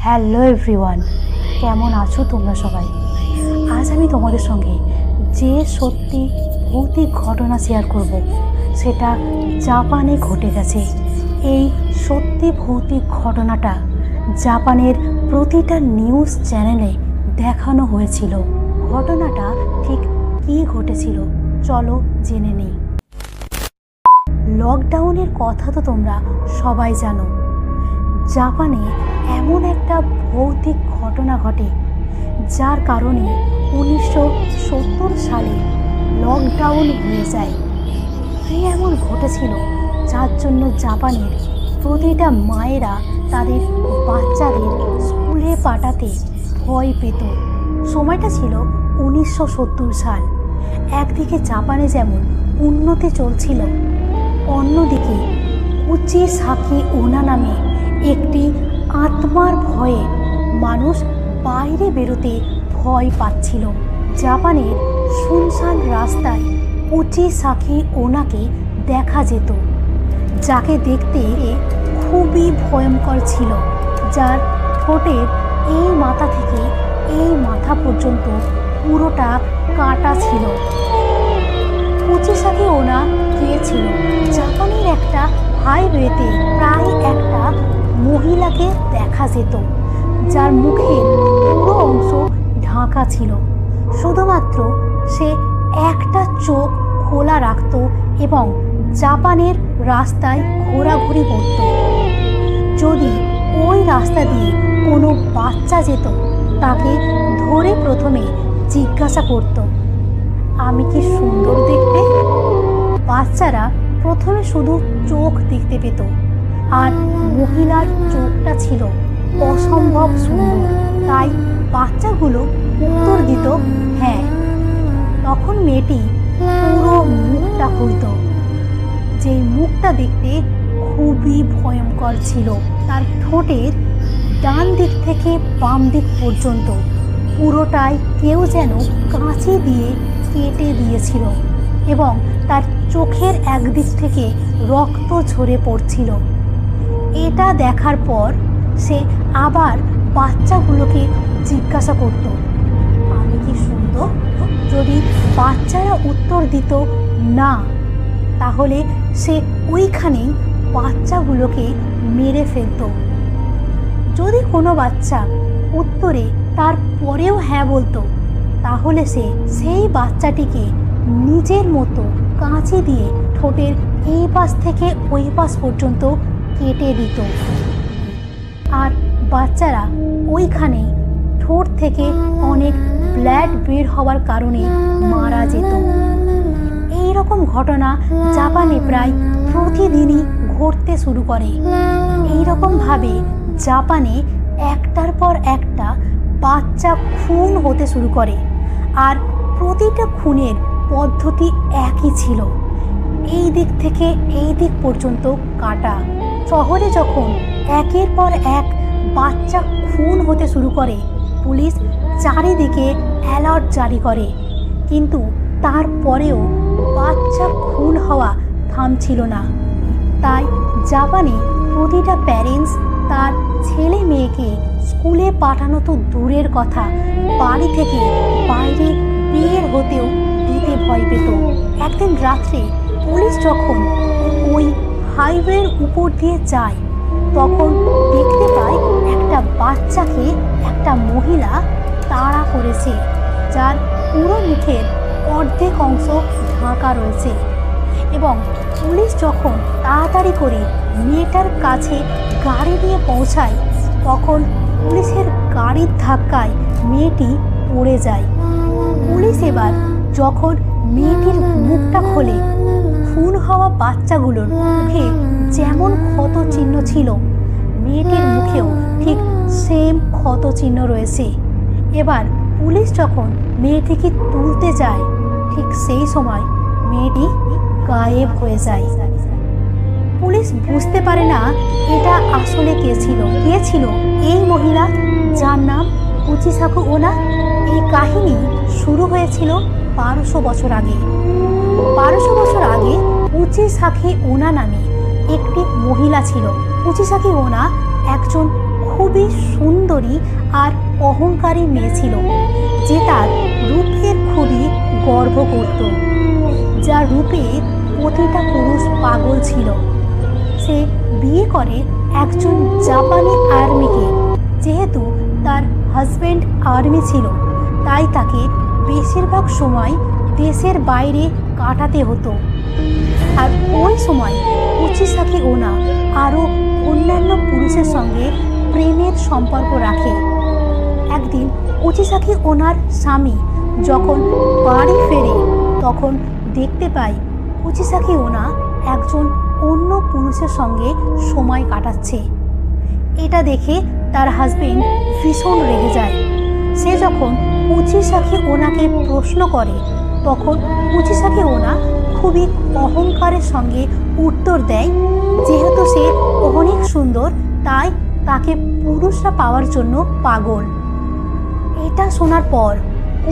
Hello everyone, কেমন আছো তোমরা সবাই? আজ আমি তোমাদের সঙ্গে যে সত্যি ভৌতিক ঘটনা শেয়ার করব, সেটা জাপানে ঘটে গেছে। এই সত্যি ভৌতিক ঘটনাটা জাপানের প্রতিটা নিউজ চ্যানেলে দেখানো হয়েছিল। ঘটনাটা ঠিক কী ঘটেছিল চলো জেনে নিই। লকডাউনের কথা তো তোমরা সবাই জানো। জাপানে এমন একটা ভৌতিক ঘটনা ঘটে যার কারণে 1970 সালে লকডাউন হয়ে যায়। কী এমন ঘটেছিল যার জন্য জাপানের প্রতিটা মায়েরা তাদের বাচ্চাদের স্কুলে পাঠাতে ভয় পেত। সময়টা ছিল 1970 সাল। একদিকে জাপানে যেমন উন্নতি চলছিল, অন্যদিকে কুচিসাকি ওনা নামে একটি আত্মার ভয়ে মানুষ বাইরে বেরোতে ভয় পাচ্ছিল। জাপানের শুনশান রাস্তায় কুচিসাকি ওনাকে দেখা যেত, যাকে দেখতে খুবই ভয়ঙ্কর ছিল, যার ঠোঁটের এই মাথা থেকে এই মাথা পর্যন্ত পুরোটা কাটা ছিল। কুচিসাকি ওনা কে ছিল? জাপানের একটা হাইওয়েতে প্রায় একটা মহিলাকে দেখা যেত, যার মুখের পুরো অংশ ঢাকা ছিল। শুধুমাত্র সে একটা চোখ খোলা রাখত এবং জাপানের রাস্তায় ঘোরাঘুরি করত। যদি ওই রাস্তা দিয়ে কোনো বাচ্চা যেত, তাকে ধরে প্রথমে জিজ্ঞাসা করত, আমি কি সুন্দর দেখতে? বাচ্চারা প্রথমে শুধু চোখ দেখতে পেত, আর মহিলার চোখটা ছিল অসম্ভব সুন্দর, তাই বাচ্চাগুলো উত্তর দিত হ্যাঁ। তখন মেয়েটি পুরো মুখটা খুলত, যে মুখটা দেখতে খুবই ভয়ঙ্কর ছিল। তার ঠোঁটের ডান দিক থেকে বাম দিক পর্যন্ত পুরোটাই কেউ যেন কাঁচি দিয়ে কেটে দিয়েছিল এবং তার চোখের একদিক থেকে রক্ত ঝরে পড়ছিল। এটা দেখার পর সে আবার বাচ্চাগুলোকে জিজ্ঞাসা করত, আমি কি সুন্দর? যদি বাচ্চারা উত্তর দিত না, তাহলে সে ওইখানেই বাচ্চাগুলোকে মেরে ফেলত। যদি কোনো বাচ্চা উত্তরে তার পরেও হ্যাঁ বলতো, তাহলে সে সেই বাচ্চাটিকে নিজের মতো কাঁচি দিয়ে ঠোঁটের এই পাশ থেকে ওই পাশ পর্যন্ত কেটে দিত, আর বাচ্চারা ওইখানেই ঠোঁট থেকে অনেক ব্লাড বের হওয়ার কারণে মারা যেত। এই রকম ঘটনা জাপানে প্রায় প্রতিদিনই ঘটতে শুরু করে। এই রকমভাবে জাপানে একটার পর একটা বাচ্চা খুন হতে শুরু করে, আর প্রতিটা খুনের পদ্ধতি একই ছিল, এই দিক থেকে এই দিক পর্যন্ত কাটা। শহরে যখন একের পর এক বাচ্চা খুন হতে শুরু করে, পুলিশ চারিদিকে অ্যালার্ট জারি করে, কিন্তু তারপরেও বাচ্চা খুন হওয়া থামছিল না। তাই জাপানে প্রতিটা প্যারেন্টস তার ছেলে মেয়েকে স্কুলে পাঠানো তো দূরের কথা, বাড়ি থেকে বাইরে বের হতেও দিতে ভয় পেত। একদিন রাত্রে পুলিশ যখন ওই হাইওয়ের উপর দিয়ে যায়, তখন দেখতে পায় একটা বাচ্চাকে একটা মহিলা তাড়া করেছে, যার পুরো মুখের অর্ধেক অংশ ঢাকা রয়েছে। এবং পুলিশ যখন তাড়াতাড়ি করে মেয়েটার কাছে গাড়ি নিয়ে পৌঁছায়, তখন পুলিশের গাড়ির ধাক্কায় মেয়েটি পড়ে যায়। পুলিশ এবার যখন মেয়েটির মুখটা খোলে, খুন হওয়া বাচ্চাগুলোর মুখে যেমন ক্ষত চিহ্ন ছিল, মেয়েটির মুখেও ঠিক সেম ক্ষত চিহ্ন রয়েছে। এবার পুলিশ যখন মেয়েটিকে তুলতে যায়, ঠিক সেই সময় মেয়েটি গায়েব হয়ে যায়। পুলিশ বুঝতে পারে না এটা আসলে কে ছিল এই মহিলা, যার নাম কুচিসাকি ওনা। এই কাহিনী শুরু হয়েছিল 1200 বছর আগে। 1200 বছর আগে কুচিসাকি ওনা নামে একটি মহিলা ছিল। কুচিসাকি ওনা একজন খুবই সুন্দরী আর অহংকারী মেয়ে ছিল, যে তার রূপের খুবই গর্ব করত, যার রূপে প্রতিটা পুরুষ পাগল ছিল। সে বিয়ে করে একজন জাপানি আর্মিকে। যেহেতু তার হাজব্যান্ড আর্মি ছিল, তাই তাকে বেশিরভাগ সময় দেশের বাইরে কাটাতে হতো। আর ওই সময় উচিসাকি ওনা আরও অন্যান্য পুরুষের সঙ্গে প্রেমের সম্পর্ক রাখে। একদিন উচিসাকি ওনার স্বামী যখন বাড়ি ফেরে, তখন দেখতে পায় উচিসাকি ওনা একজন অন্য পুরুষের সঙ্গে সময় কাটাচ্ছে। এটা দেখে তার হাজবেন্ড ভীষণ রেগে যায়। সে যখন উচিসাকি ওনাকে প্রশ্ন করে, তখন উচিসাকি ওনা খুবই অহংকারের সঙ্গে উত্তর দেয়, যেহেতু সে অনেক সুন্দর তাই তাকে পুরুষরা পাওয়ার জন্য পাগল। এটা শোনার পর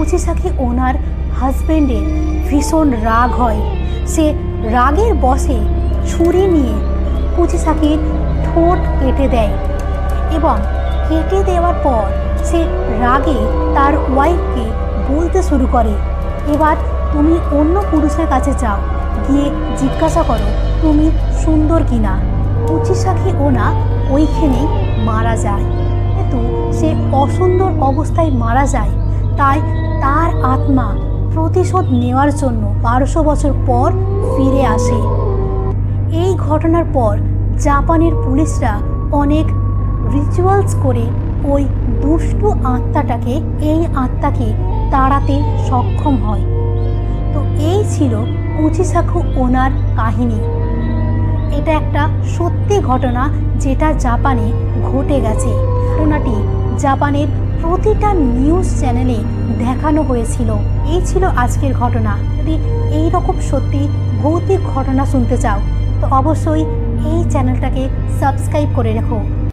উচিসাকি ওনার হাজবেন্ডের ভীষণ রাগ হয়। সে রাগের বশে ছুরি নিয়ে উচিসাকির ঠোঁট কেটে দেয় এবং কেটে দেওয়ার পর সে রাগে তার ওয়াইফকে বলতে শুরু করে, এবার তুমি অন্য পুরুষের কাছে যাও, গিয়ে জিজ্ঞাসা করো তুমি সুন্দর কিনা। উচিসাকি ওনা ওইখানেই মারা যায়। কিন্তু সে অসুন্দর অবস্থায় মারা যায়, তাই তার আত্মা প্রতিশোধ নেওয়ার জন্য 1200 বছর পর ফিরে আসে। এই ঘটনার পর জাপানের পুলিশরা অনেক রিচুয়ালস করে ওই দুষ্টু আত্মাকে তাড়াতে সক্ষম হয়। তো এই ছিল উচিসাকি ওনার কাহিনী। এটা একটা সত্যি ঘটনা যেটা জাপানে ঘটে গেছে। ঘটনাটি জাপানের প্রতিটা নিউজ চ্যানেলে দেখানো হয়েছিল। এই ছিল আজকের ঘটনা। যদি এই রকম সত্যি ভৌতিক ঘটনা শুনতে চাও তো অবশ্যই এই চ্যানেলটাকে সাবস্ক্রাইব করে রেখো।